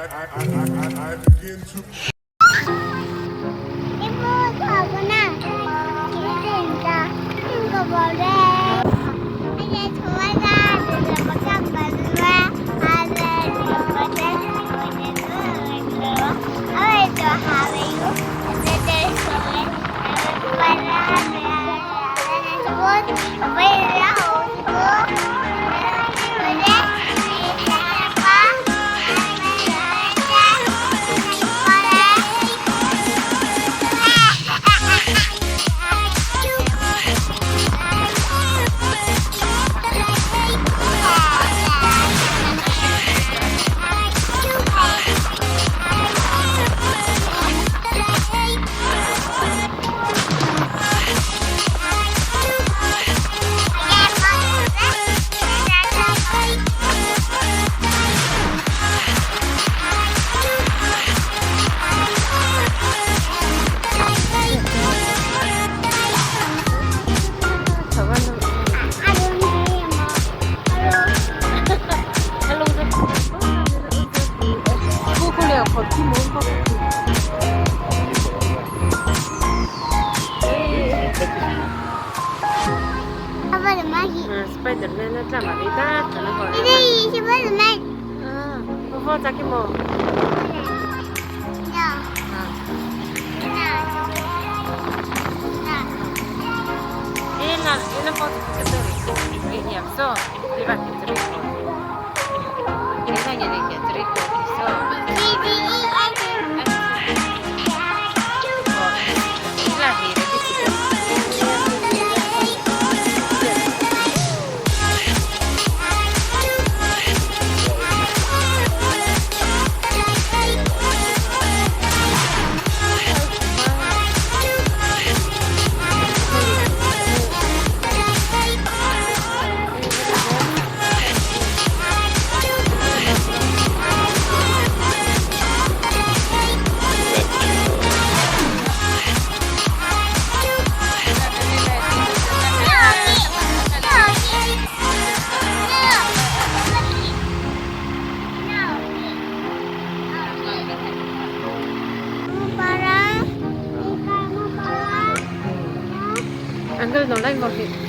begin to Ibu tahu nak, kita tinggal boleh. Ada chhuah dah, ada makan berdua, ada dua macam, ada itu hari itu, ada sore, ada dua hari, ada sebut, apa yang Spiderman na cama kita, tanah kau. Ini Spiderman. Apa cakap mau? Ya. Ini foto kita ni. Ini apa? Lihat kita ni. Ini hanya ni kita ni. So. Uncle don't like monkey.